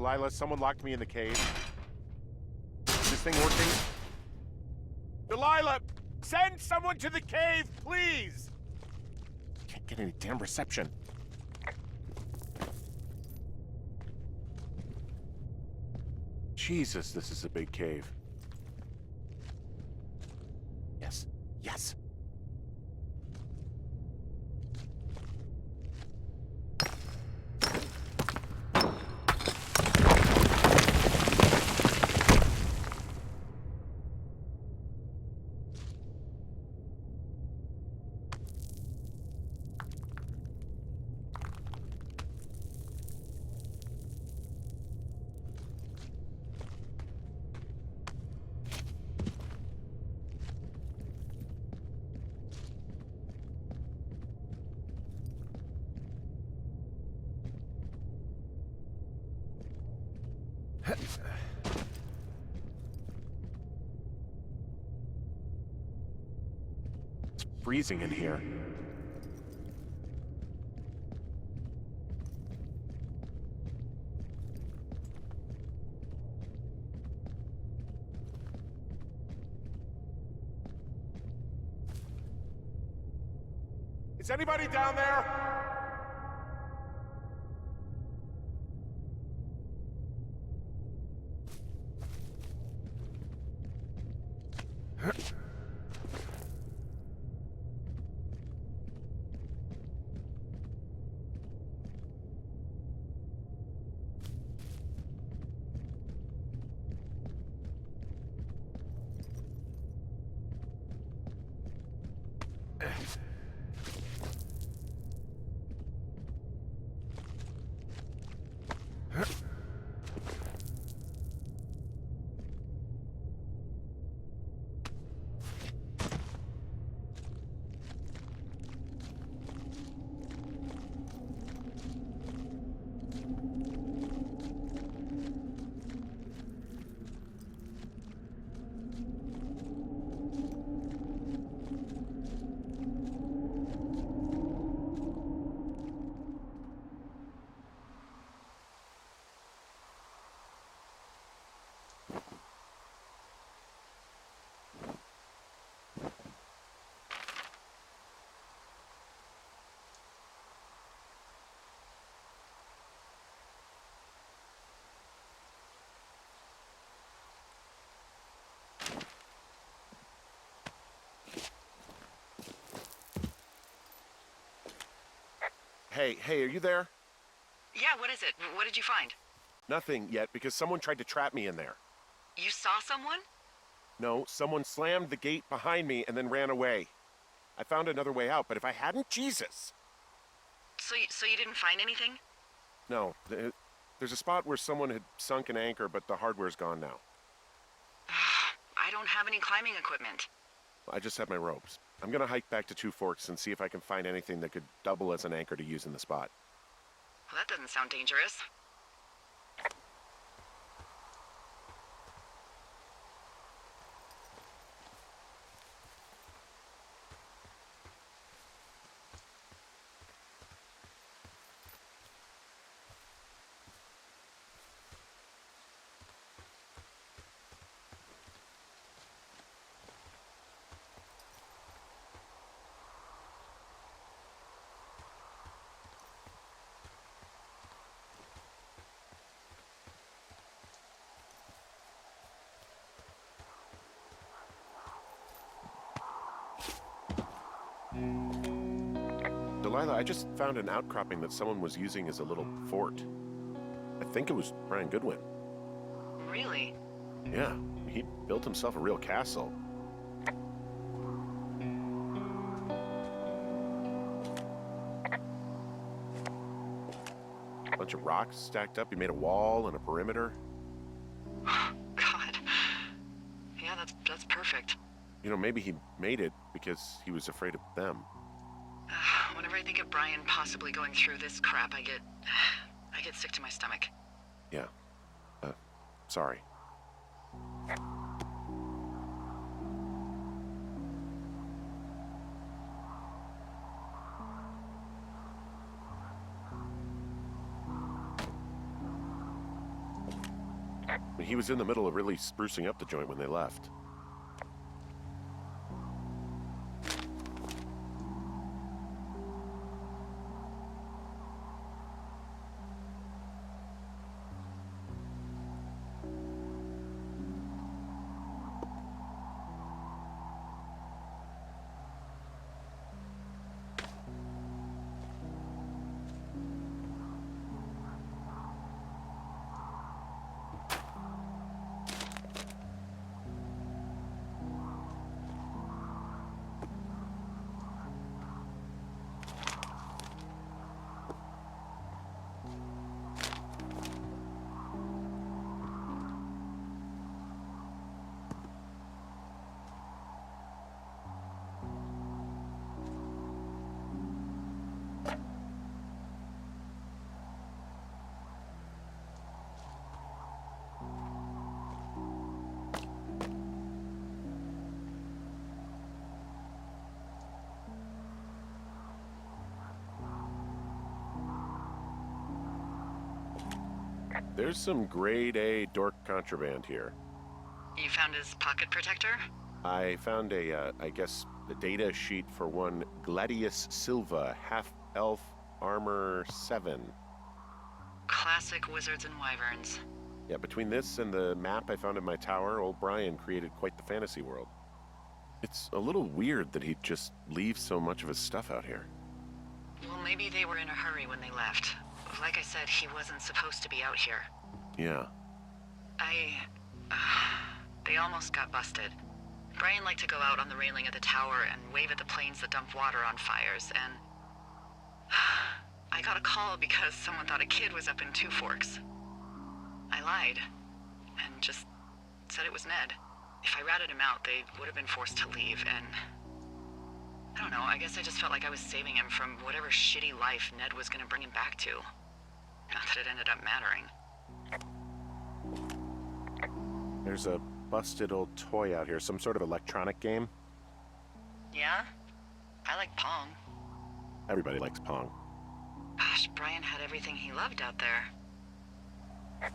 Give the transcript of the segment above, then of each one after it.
Delilah, someone locked me in the cave. Is this thing working? Delilah, send someone to the cave, please! Can't get any damn reception. Jesus, this is a big cave. Yes, yes. It's freezing in here. Is anybody down there? Hey, are you there? Yeah, what is it? What did you find? Nothing yet, because someone tried to trap me in there. You saw someone? No, someone slammed the gate behind me and then ran away. I found another way out, but if I hadn't, Jesus! So you didn't find anything? No, there's a spot where someone had sunk an anchor, but the hardware's gone now. I don't have any climbing equipment. I just have my ropes. I'm gonna hike back to Two Forks and see if I can find anything that could double as an anchor to use in the spot. Well, that doesn't sound dangerous. Delilah, I just found an outcropping that someone was using as a little fort. I think it was Brian Goodwin. Really? Yeah, he built himself a real castle. A bunch of rocks stacked up. He made a wall and a perimeter. God. Yeah, that's perfect. You know, maybe he made it because he was afraid of them. Whenever I think of Brian possibly going through this crap, I get sick to my stomach. Yeah. Sorry. he was in the middle of really sprucing up the joint when they left. There's some grade A dork contraband here. You found his pocket protector? I found I guess, a data sheet for one Gladius Silva, half-elf armor 7. Classic wizards and wyverns. Yeah, between this and the map I found in my tower, old Brian created quite the fantasy world. It's a little weird that he'd just leave so much of his stuff out here. Well, maybe they were in a hurry when they left. Like I said, he wasn't supposed to be out here. Yeah. They almost got busted. Brian liked to go out on the railing of the tower and wave at the planes that dump water on fires, and... I got a call because someone thought a kid was up in Two Forks. I lied, and just said it was Ned. If I ratted him out, they would have been forced to leave, and... I don't know, I guess I just felt like I was saving him from whatever shitty life Ned was gonna bring him back to. Not that it ended up mattering. There's a busted old toy out here, some sort of electronic game. Yeah? I like Pong. Everybody likes Pong. Gosh, Brian had everything he loved out there.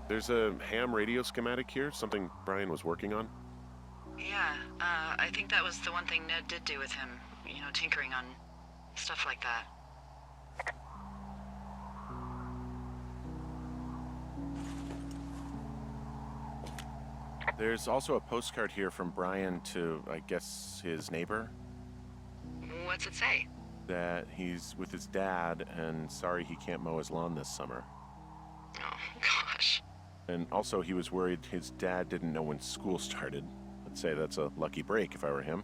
There's a ham radio schematic here, something Brian was working on. Yeah, I think that was the one thing Ned did do with him. You know, tinkering on stuff like that. There's also a postcard here from Brian to, I guess, his neighbor. What's it say? That he's with his dad and sorry he can't mow his lawn this summer. Oh, gosh. And also he was worried his dad didn't know when school started. I'd say that's a lucky break if I were him.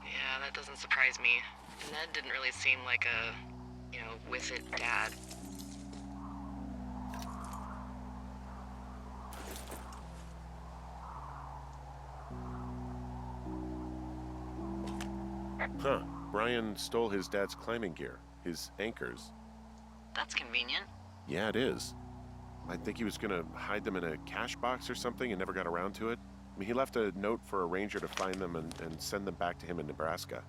Yeah, that doesn't surprise me. Ned didn't really seem like a, with it dad. Huh. Brian stole his dad's climbing gear, his anchors. That's convenient. Yeah, it is. I think he was gonna hide them in a cash box or something and never got around to it. I mean, he left a note for a ranger to find them and send them back to him in Nebraska.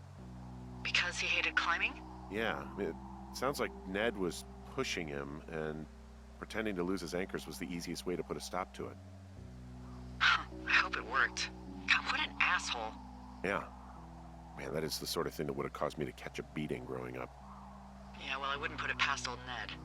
Because he hated climbing? Yeah, I mean, it sounds like Ned was pushing him, and pretending to lose his anchors was the easiest way to put a stop to it. I hope it worked. God, what an asshole. Yeah. Man, that is the sort of thing that would have caused me to catch a beating growing up. Yeah, well, I wouldn't put it past old Ned.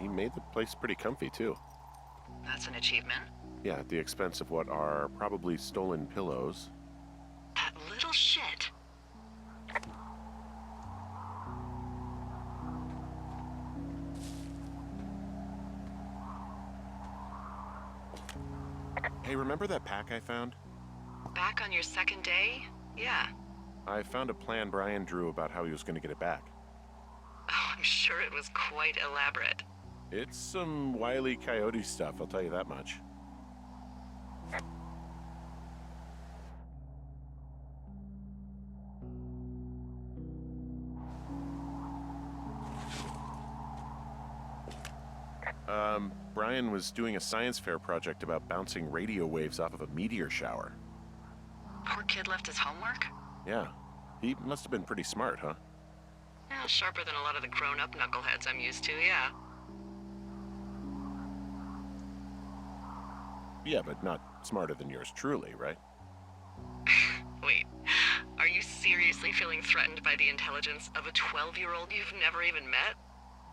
he made the place pretty comfy, too. That's an achievement. Yeah, at the expense of what are probably stolen pillows. That little shit. Hey, remember that pack I found? Back on your second day? Yeah. I found a plan Brian drew about how he was going to get it back. Oh, I'm sure it was quite elaborate. It's some wily coyote stuff, I'll tell you that much. Brian was doing a science fair project about bouncing radio waves off of a meteor shower. Poor kid left his homework? Yeah, he must have been pretty smart, huh? Yeah, sharper than a lot of the grown-up knuckleheads I'm used to, yeah. Yeah, but not smarter than yours truly, right? Wait, are you seriously feeling threatened by the intelligence of a 12-year-old you've never even met?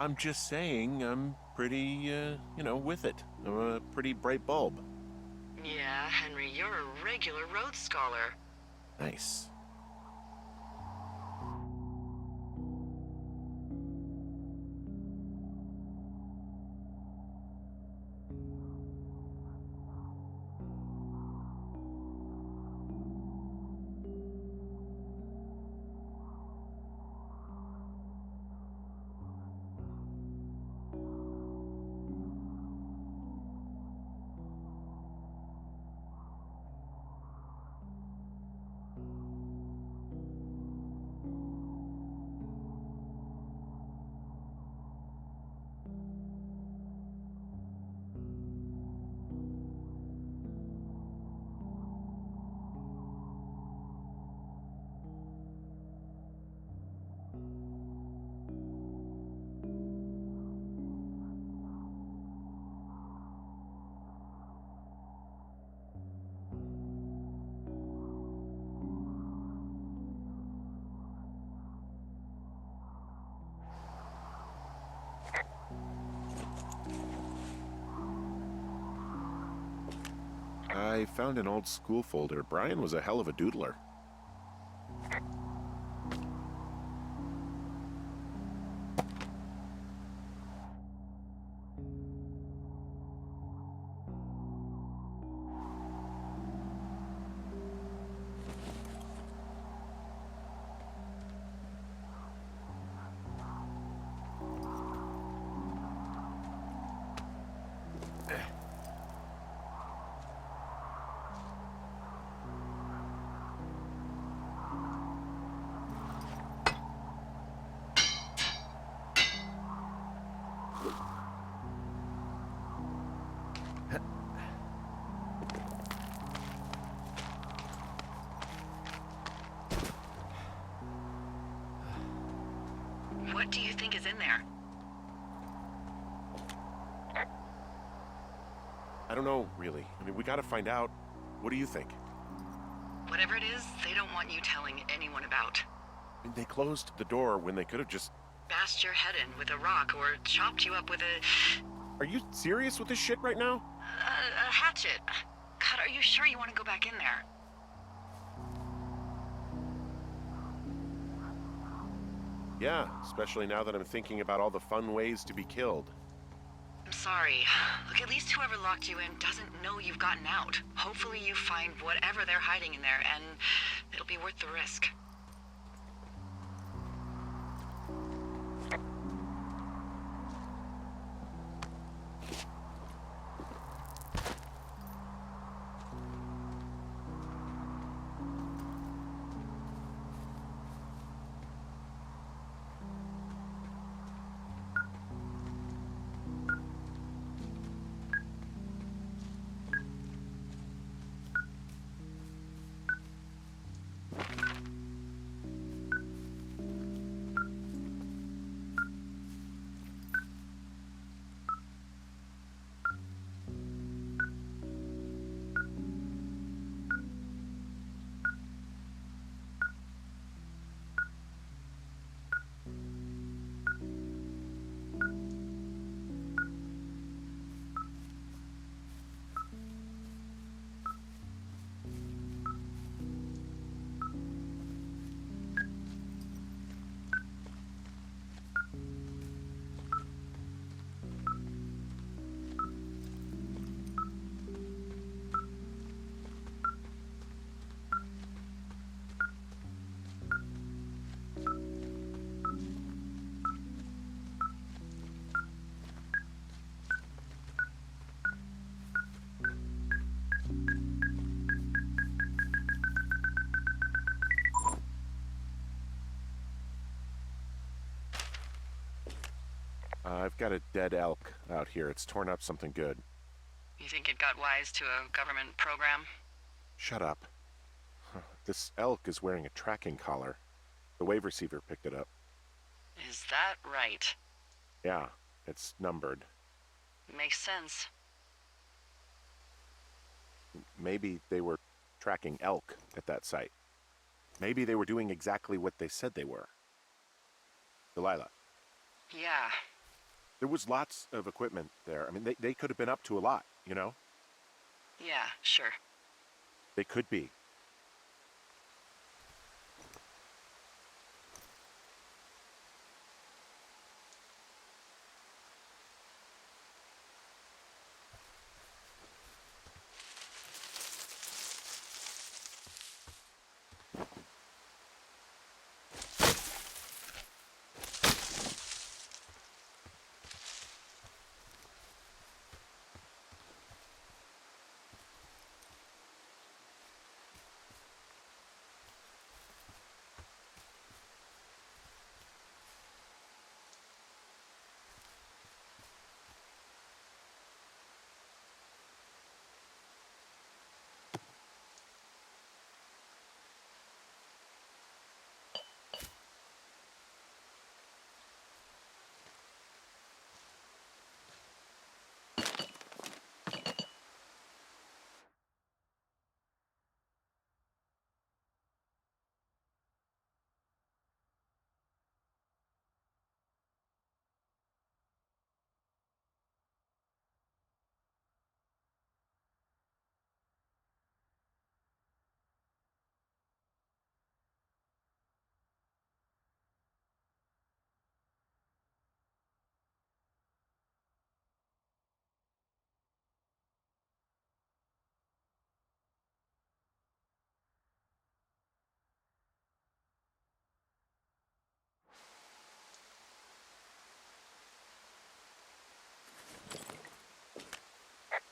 I'm just saying I'm pretty, with it. I'm a pretty bright bulb. Yeah, Henry, you're a regular Rhodes Scholar. Nice. I found an old school folder. Brian was a hell of a doodler. What do you think is in there? I don't know, really. I mean, we gotta find out. What do you think? Whatever it is, they don't want you telling anyone about. I mean, they closed the door when they could have just... Bashed your head in with a rock or chopped you up with a... Are you serious with this shit right now? a hatchet. God, are you sure you want to go back in there? Yeah, especially now that I'm thinking about all the fun ways to be killed. I'm sorry. Look, at least whoever locked you in doesn't know you've gotten out. Hopefully you find whatever they're hiding in there, and it'll be worth the risk. I've got a dead elk out here. It's torn up something good. You think it got wise to a government program? Shut up. This elk is wearing a tracking collar. The wave receiver picked it up. Is that right? Yeah, it's numbered. Makes sense. Maybe they were tracking elk at that site. Maybe they were doing exactly what they said they were. Delilah. Yeah. There was lots of equipment there. I mean, they could have been up to a lot, you know? Yeah, sure. They could be.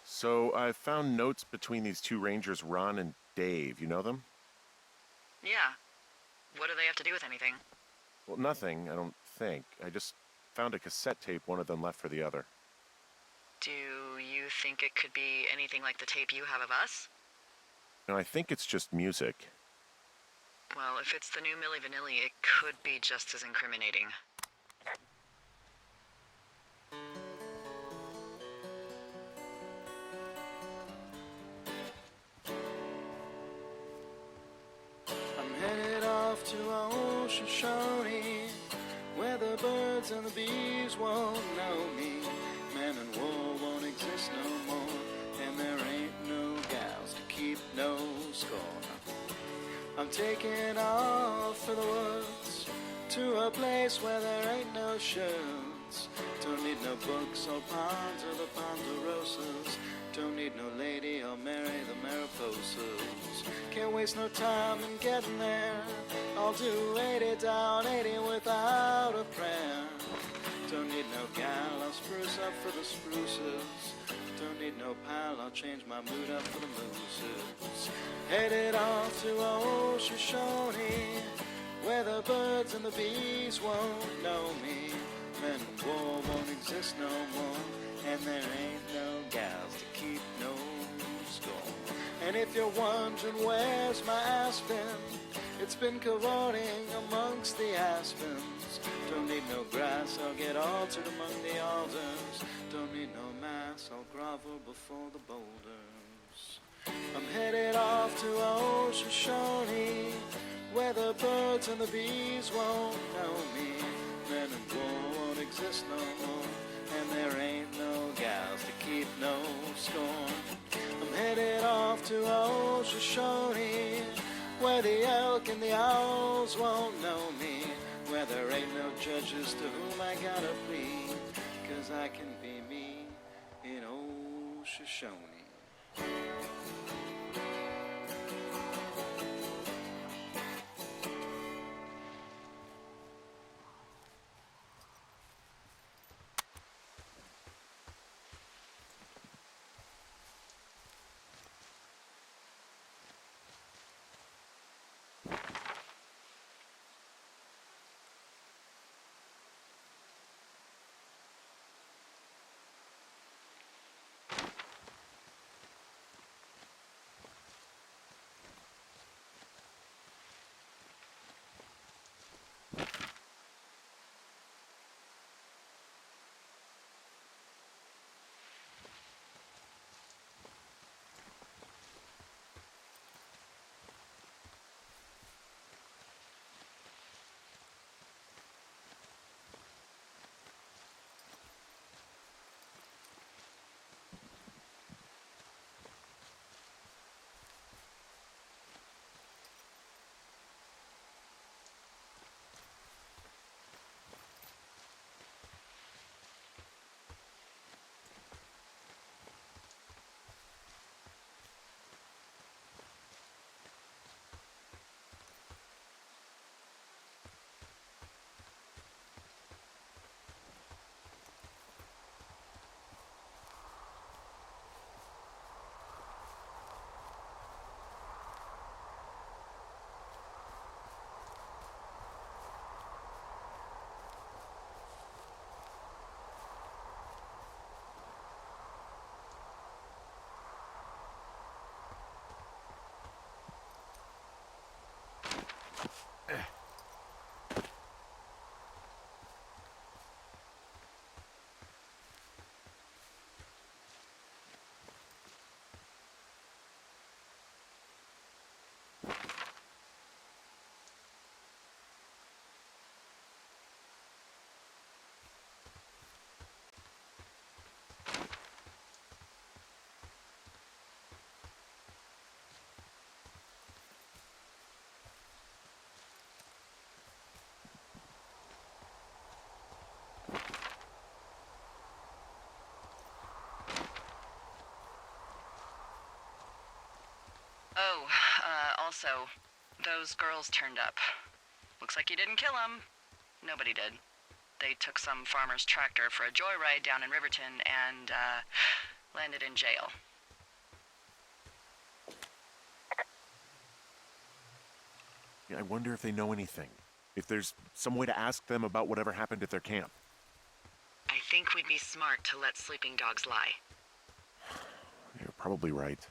So I found notes between these two rangers, Ron and Dave. You know them? Yeah. What do they have to do with anything? Well, nothing, I don't think. I just found a cassette tape one of them left for the other. Do you think it could be anything like the tape you have of us? And I think it's just music. Well, if it's the new Milli Vanilli, it could be just as incriminating. I'm headed off to Shoshone, where the birds and the bees won't know me. Man and war won't exist no more, and there ain't no gals to keep no score. I'm taking off for the woods, to a place where there ain't no shirts. Don't need no books or ponds or the ponderosas. Don't need no lady or Mary the Mariposas. Can't waste no time in getting there. I'll do 80 down, 80 without a prayer. Don't need no gal, I'll spruce up for the spruces. Don't need no pal, I'll change my mood up for the mooses. Headed off to Shoshone, where the birds and the bees won't know me. Men and war won't exist no more, and there ain't no gals to keep no score. And if you're wondering where's my aspen, it's been cavorting amongst the aspens. Don't need no grass, I'll get altered among the alders. Don't need no mass, I'll grovel before the boulders. I'm headed off to Shoshone, where the birds and the bees won't know me. Men and war won't exist no more, and there ain't no gals to keep no score. I'm headed off to Shoshone, where the elk and the owls won't know me, where there ain't no judges to whom I gotta plead, 'cause I can be me in old Shoshone. Oh, also, those girls turned up. Looks like you didn't kill them. Nobody did. They took some farmer's tractor for a joyride down in Riverton and, landed in jail. Yeah, I wonder if they know anything. If there's some way to ask them about whatever happened at their camp. I think we'd be smart to let sleeping dogs lie. You're probably right.